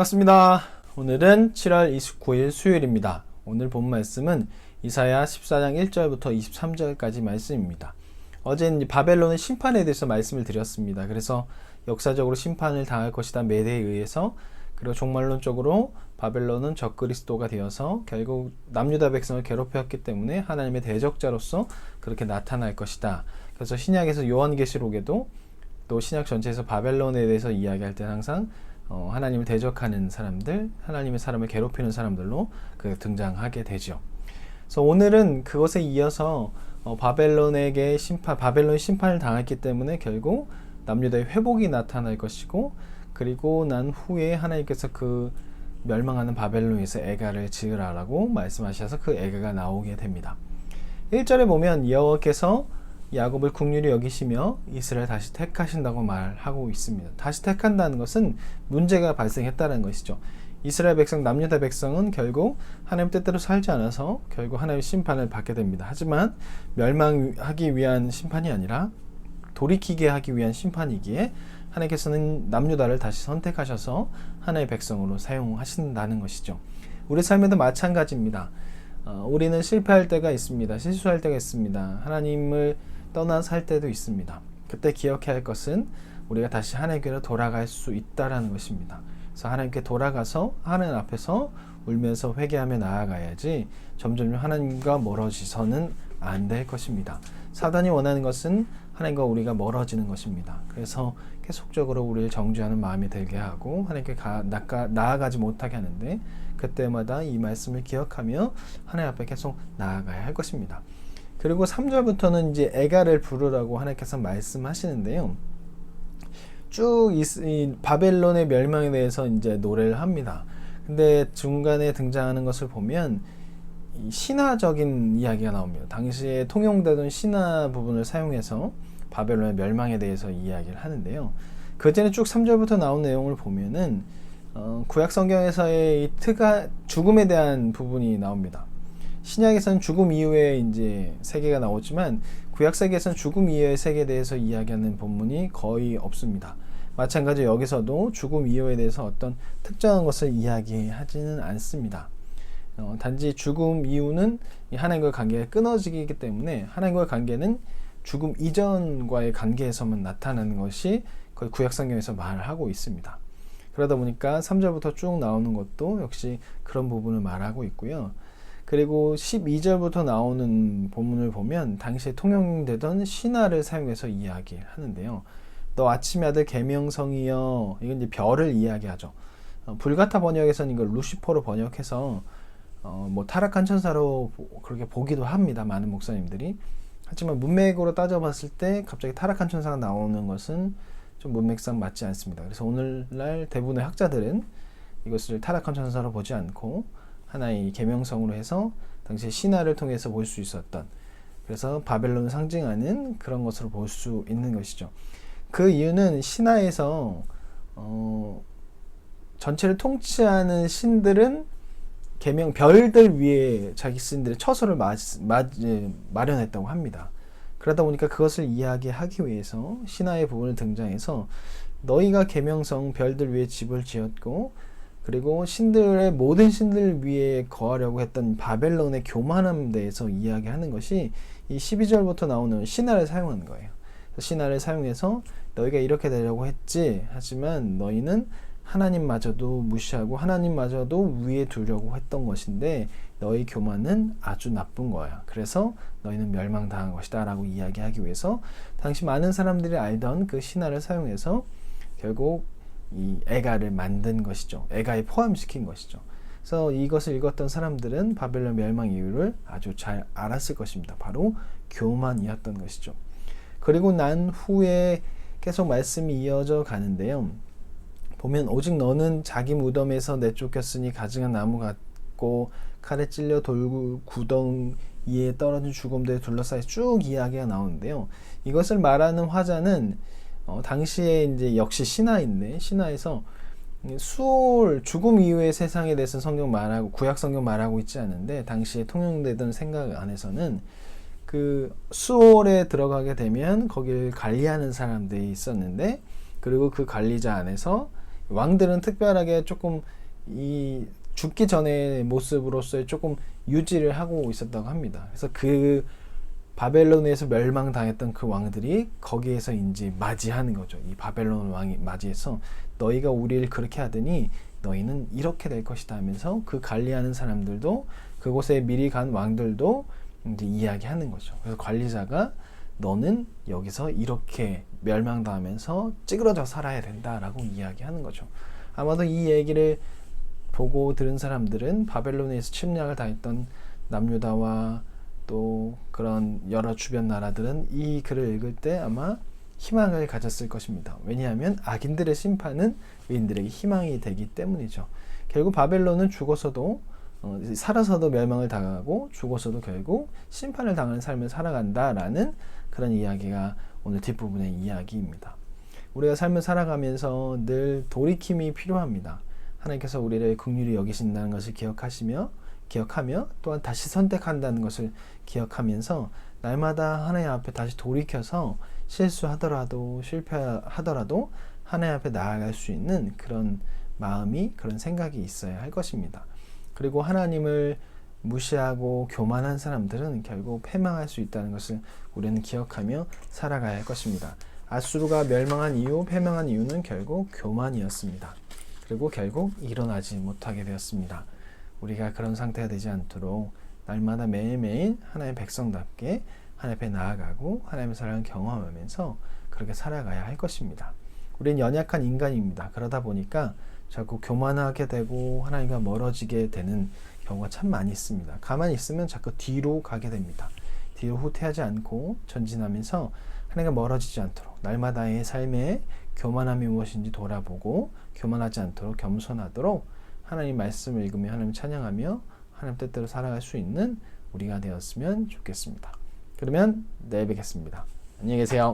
반갑습니다. 오늘은 7월 29일 수요일입니다. 오늘 본 말씀은 이사야 14장 1절부터 23절까지 말씀입니다. 어제는 바벨론의 심판에 대해서 말씀을 드렸습니다. 그래서 역사적으로 심판을 당할 것이다 메대에 의해서, 그리고 종말론적으로 바벨론은 적그리스도가 되어서 결국 남유다 백성을 괴롭혔기 때문에 하나님의 대적자로서 그렇게 나타날 것이다. 그래서 신약에서 요한계시록에도 또 신약 전체에서 바벨론에 대해서 이야기할 때 항상 하나님을 대적하는 사람들, 하나님의 사람을 괴롭히는 사람들로 등장하게 되죠. 그래서 오늘은 그것에 이어서 바벨론이 심판을 당했기 때문에 결국 남유다의 회복이 나타날 것이고, 그리고 난 후에 하나님께서 그 멸망하는 바벨론에서 애가를 지으라라고 말씀하셔서 그 애가가 나오게 됩니다. 1절에 보면 여호와께서 야곱을 긍휼히 여기시며 이스라엘 다시 택하신다고 말하고 있습니다. 다시 택한다는 것은 문제가 발생했다는 것이죠. 이스라엘 백성, 남유다 백성은 결국 하나님 뜻대로 살지 않아서 결국 하나님의 심판을 받게 됩니다. 하지만 멸망하기 위한 심판이 아니라 돌이키게 하기 위한 심판이기에 하나님께서는 남유다를 다시 선택하셔서 하나님의 백성으로 사용하신다는 것이죠. 우리 삶에도 마찬가지입니다. 우리는 실패할 때가 있습니다. 실수할 때가 있습니다. 하나님을 떠나 살 때도 있습니다. 그때 기억해야 할 것은 우리가 다시 하나님께로 돌아갈 수 있다라는 것입니다. 그래서 하나님께 돌아가서 하나님 앞에서 울면서 회개하며 나아가야지 점점 하나님과 멀어지서는 안 될 것입니다. 사단이 원하는 것은 하나님과 우리가 멀어지는 것입니다. 그래서 계속적으로 우리를 정죄하는 마음이 들게 하고 하나님께 나아가지 못하게 하는데, 그때마다 이 말씀을 기억하며 하나님 앞에 계속 나아가야 할 것입니다. 그리고 3절부터는 이제 애가를 부르라고 하나님께서 말씀하시는데요. 쭉 이 바벨론의 멸망에 대해서 이제 노래를 합니다. 근데 중간에 등장하는 것을 보면 이 신화적인 이야기가 나옵니다. 당시에 통용되던 신화 부분을 사용해서 바벨론의 멸망에 대해서 이야기를 하는데요. 그 전에 쭉 3절부터 나온 내용을 보면은 구약 성경에서의 이 죽음에 대한 부분이 나옵니다. 신약에서는 죽음 이후에 이제 세계가 나오지만 구약 세계에서는 죽음 이후의 세계에 대해서 이야기하는 본문이 거의 없습니다. 마찬가지로 여기서도 죽음 이후에 대해서 어떤 특정한 것을 이야기하지는 않습니다. 단지 죽음 이후는 하나님과의 관계가 끊어지기 때문에 하나님과의 관계는 죽음 이전과의 관계에서만 나타나는 것이 거의 구약 성경에서 말하고 있습니다. 그러다 보니까 3절부터 쭉 나오는 것도 역시 그런 부분을 말하고 있고요. 그리고 12절부터 나오는 본문을 보면 당시에 통용되던 신화를 사용해서 이야기하는데요. 너 아침의 아들 계명성이여, 이건 이제 별을 이야기하죠. 불가타 번역에서는 이걸 루시퍼로 번역해서 뭐 타락한 천사로 그렇게 보기도 합니다. 많은 목사님들이. 하지만 문맥으로 따져봤을 때 갑자기 타락한 천사가 나오는 것은 좀 문맥상 맞지 않습니다. 그래서 오늘날 대부분의 학자들은 이것을 타락한 천사로 보지 않고 하나의 계명성으로 해서 당시 신화를 통해서 볼 수 있었던, 그래서 바벨론을 상징하는 그런 것으로 볼 수 있는 것이죠. 그 이유는 신화에서 전체를 통치하는 신들은 별들 위에 자기 신들의 처소를 마련했다고 합니다. 그러다 보니까 그것을 이야기하기 위해서 신화의 부분을 등장해서 너희가 계명성 별들 위에 집을 지었고, 그리고 모든 신들 위에 거하려고 했던 바벨론의 교만함에 대해서 이야기하는 것이 이 12절부터 나오는 신화를 사용하는 거예요. 신화를 사용해서 너희가 이렇게 되려고 했지, 하지만 너희는 하나님마저도 무시하고 하나님마저도 위에 두려고 했던 것인데 너희 교만은 아주 나쁜 거야. 그래서 너희는 멸망당한 것이다 라고 이야기하기 위해서 당시 많은 사람들이 알던 그 신화를 사용해서 결국 이 애가를 만든 것이죠. 애가에 포함시킨 것이죠. 그래서 이것을 읽었던 사람들은 바벨론 멸망 이유를 아주 잘 알았을 것입니다. 바로 교만이었던 것이죠. 그리고 난 후에 계속 말씀이 이어져 가는데요. 보면 오직 너는 자기 무덤에서 내쫓겼으니 가증한 나무 같고 칼에 찔려 돌 구덩이에 떨어진 죽음들에 둘러싸여 쭉 이야기가 나오는데요. 이것을 말하는 화자는 당시에 이제 역시 신화인데, 신화에서 죽음 이후의 세상에 대해서 성경 말하고 구약 성경 말하고 있지 않은데, 당시에 통용되던 생각 안에서는 그 수월에 들어가게 되면 거기를 관리하는 사람들이 있었는데, 그리고 그 관리자 안에서 왕들은 특별하게 조금 이 죽기 전의 모습으로서의 조금 유지를 하고 있었다고 합니다. 그래서 그 바벨론에서 멸망당했던 그 왕들이 거기에서 이제 맞이하는 거죠. 이 바벨론 왕이 맞이해서 너희가 우리를 그렇게 하더니 너희는 이렇게 될 것이다 하면서 그 관리하는 사람들도 그곳에 미리 간 왕들도 이제 이야기하는 거죠. 그래서 관리자가 너는 여기서 이렇게 멸망당하면서 찌그러져 살아야 된다라고 이야기하는 거죠. 아마도 이 얘기를 보고 들은 사람들은 바벨론에서 침략을 당했던 남유다와 또 그런 여러 주변 나라들은 이 글을 읽을 때 아마 희망을 가졌을 것입니다. 왜냐하면 악인들의 심판은 의인들에게 희망이 되기 때문이죠. 결국 바벨론은 죽어서도 살아서도 멸망을 당하고 죽어서도 결국 심판을 당하는 삶을 살아간다라는 그런 이야기가 오늘 뒷부분의 이야기입니다. 우리가 삶을 살아가면서 늘 돌이킴이 필요합니다. 하나님께서 우리를 긍휼히 여기신다는 것을 기억하며 또한 다시 선택한다는 것을 기억하면서 날마다 하나님 앞에 다시 돌이켜서 실수하더라도 실패하더라도 하나님 앞에 나아갈 수 있는 그런 마음이 그런 생각이 있어야 할 것입니다. 그리고 하나님을 무시하고 교만한 사람들은 결국 패망할 수 있다는 것을 우리는 기억하며 살아가야 할 것입니다. 아수르가 멸망한 이유, 패망한 이유는 결국 교만이었습니다. 그리고 결국 일어나지 못하게 되었습니다. 우리가 그런 상태가 되지 않도록 날마다 매일매일 하나님의 백성답게 하나님 앞에 나아가고 하나님의 사랑을 경험하면서 그렇게 살아가야 할 것입니다. 우리는 연약한 인간입니다. 그러다 보니까 자꾸 교만하게 되고 하나님과 멀어지게 되는 경우가 참 많이 있습니다. 가만히 있으면 자꾸 뒤로 가게 됩니다. 뒤로 후퇴하지 않고 전진하면서 하나님과 멀어지지 않도록 날마다의 삶에 교만함이 무엇인지 돌아보고 교만하지 않도록 겸손하도록 하나님 말씀을 읽으며 하나님 찬양하며 하나님 뜻대로 살아갈 수 있는 우리가 되었으면 좋겠습니다. 그러면 내일 뵙겠습니다. 안녕히 계세요.